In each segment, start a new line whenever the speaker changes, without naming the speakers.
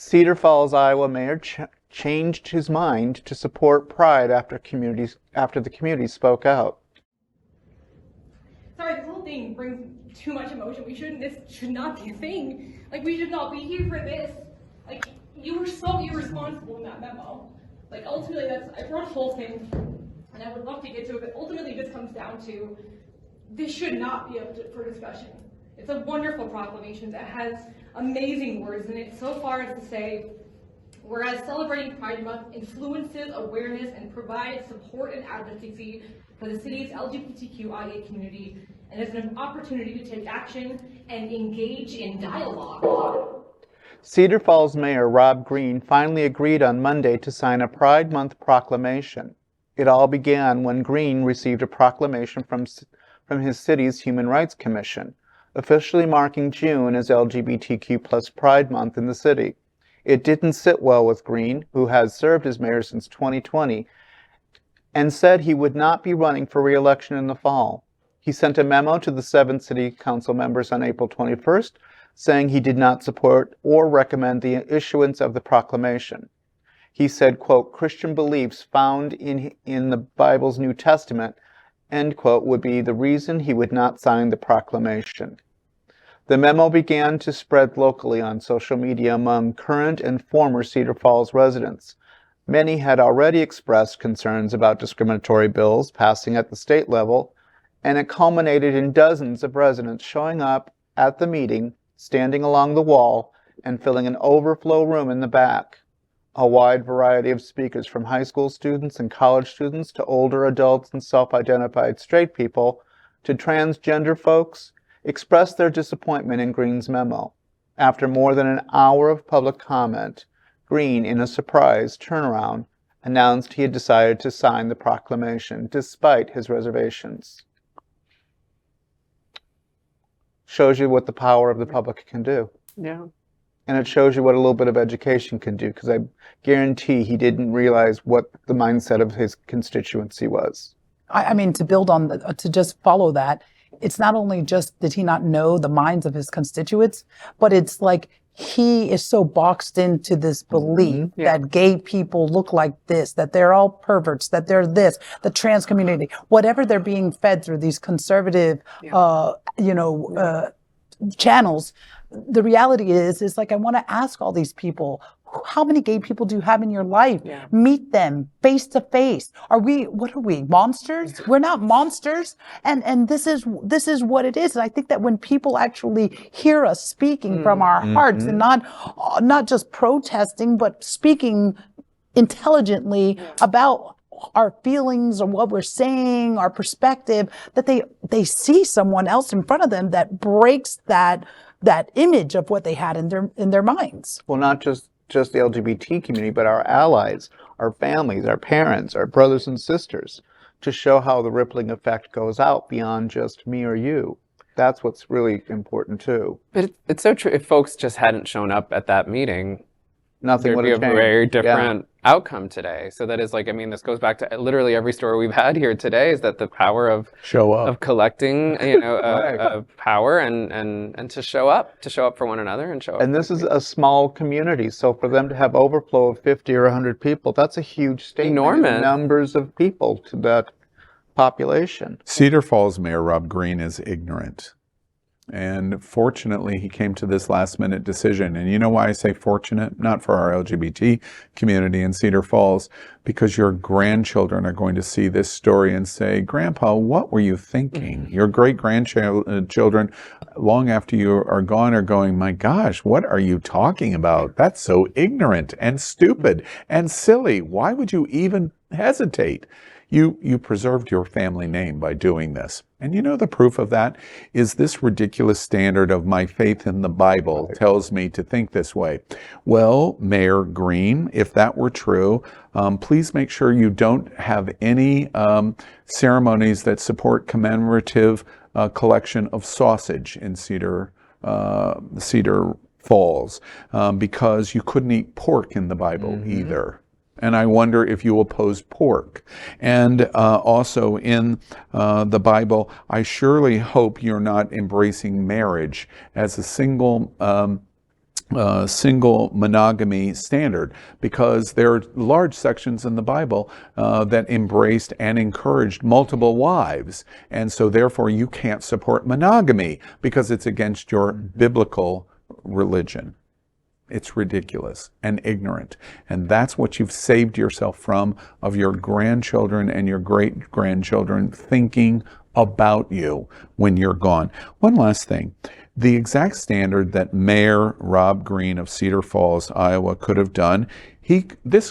Cedar Falls, Iowa Mayor changed his mind to support Pride after the community spoke out.
Sorry, this whole thing brings too much emotion. This should not be a thing. Like, we should not be here for this. Like, you were so irresponsible in that memo. Like, ultimately, I wrote a whole thing, and I would love to get to it, but ultimately this comes down to, this should not be up for discussion. It's a wonderful proclamation that has amazing words in it, so far as to say, whereas celebrating Pride Month influences awareness and provides support and advocacy for the city's LGBTQIA community, and is an opportunity to take action and engage in dialogue.
Cedar Falls Mayor Rob Green finally agreed on Monday to sign a Pride Month proclamation. It all began when Green received a proclamation from his city's Human Rights Commission, officially marking June as LGBTQ Pride Month in the city. It didn't sit well with Green, who has served as mayor since 2020, and said he would not be running for re-election in the fall. He sent a memo to the 7 city council members on April 21st, saying he did not support or recommend the issuance of the proclamation. He said, quote, Christian beliefs found in the Bible's New Testament, end quote, would be the reason he would not sign the proclamation. The memo began to spread locally on social media among current and former Cedar Falls residents. Many had already expressed concerns about discriminatory bills passing at the state level, and it culminated in dozens of residents showing up at the meeting, standing along the wall, and filling an overflow room in the back. A wide variety of speakers, from high school students and college students to older adults and self-identified straight people to transgender folks, expressed their disappointment in Green's memo. After more than an hour of public comment, Green, in a surprise turnaround, announced he had decided to sign the proclamation despite his reservations. Shows you what the power of the public can do.
Yeah.
And it shows you what a little bit of education can do, because I guarantee he didn't realize what the mindset of his constituency was.
I mean, to build on, to just follow that, it's not only just did he not know the minds of his constituents, but it's like he is so boxed into this belief that gay people look like this, that they're all perverts, that they're this, the trans community, whatever they're being fed through these conservative, channels. The reality is like, I want to ask all these people, how many gay people do you have in your life?
Yeah.
Meet them face to face. What are we, monsters? We're not monsters. And this is what it is. And I think that when people actually hear us speaking from our hearts and not just protesting, but speaking intelligently about our feelings or what we're saying, our perspective, that they see someone else in front of them that breaks that image of what they had in their minds.
Well, not just the LGBT community, but our allies, our families, our parents, our brothers and sisters, to show how the rippling effect goes out beyond just me or you. That's what's really important too.
But it's so true. If folks just hadn't shown up at that meeting,
nothing would have
changed. There'd be a very different outcome today. So that is like, I mean, this goes back to literally every story we've had here today, is that the power of collecting, power and to show up for one another and show up.
And this is a small community, so for them to have overflow of 50 or 100 people, that's a huge statement.
Enormous
numbers of people to that population.
Cedar Falls Mayor Rob Green is ignorant. And fortunately, he came to this last-minute decision. And you know why I say fortunate? Not for our LGBT community in Cedar Falls, because your grandchildren are going to see this story and say, Grandpa, what were you thinking? Your great-grandchildren, long after you are gone, are going, my gosh, what are you talking about? That's so ignorant and stupid and silly. Why would you even hesitate? You preserved your family name by doing this. And you know the proof of that is this ridiculous standard of my faith in the Bible tells me to think this way. Well, Mayor Green, if that were true, please make sure you don't have any ceremonies that support commemorative collection of sausage in Cedar Falls, because you couldn't eat pork in the Bible either. And I wonder if you oppose pork. And also in the Bible, I surely hope you're not embracing marriage as a single single monogamy standard, because there are large sections in the Bible that embraced and encouraged multiple wives. And so therefore you can't support monogamy because it's against your biblical religion. It's ridiculous and ignorant. And that's what you've saved yourself from, of your grandchildren and your great-grandchildren thinking about you when you're gone. One last thing. The exact standard that Mayor Rob Green of Cedar Falls, Iowa, could have done, let's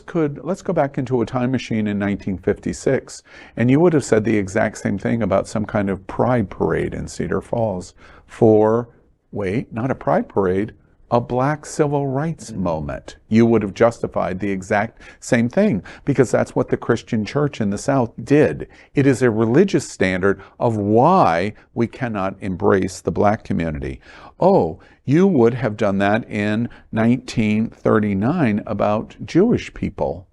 go back into a time machine in 1956, and you would have said the exact same thing about some kind of pride parade in Cedar Falls not a pride parade, a black civil rights moment. You would have justified the exact same thing, because that's what the Christian church in the South did. It is a religious standard of why we cannot embrace the black community. Oh, you would have done that in 1939 about Jewish people.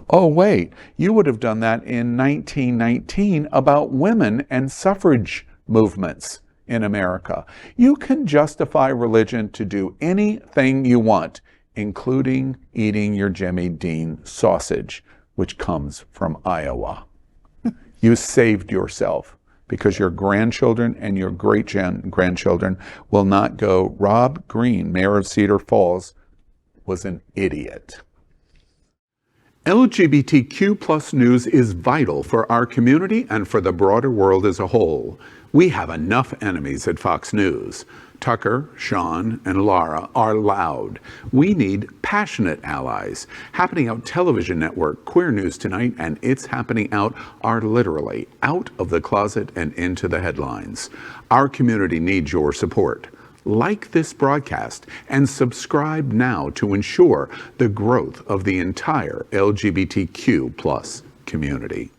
Oh, wait, you would have done that in 1919 about women and suffrage movements in America. You can justify religion to do anything you want, including eating your Jimmy Dean sausage, which comes from Iowa. You saved yourself, because your grandchildren and your great-grandchildren will not go, Rob Green, mayor of Cedar Falls, was an idiot. LGBTQ plus news is vital for our community and for the broader world as a whole. We have enough enemies at Fox News. Tucker, Sean, and Laura are loud. We need passionate allies. Happening Out Television Network, Queer News Tonight, and It's Happening Out are literally out of the closet and into the headlines. Our community needs your support. Like this broadcast and subscribe now to ensure the growth of the entire LGBTQ plus community.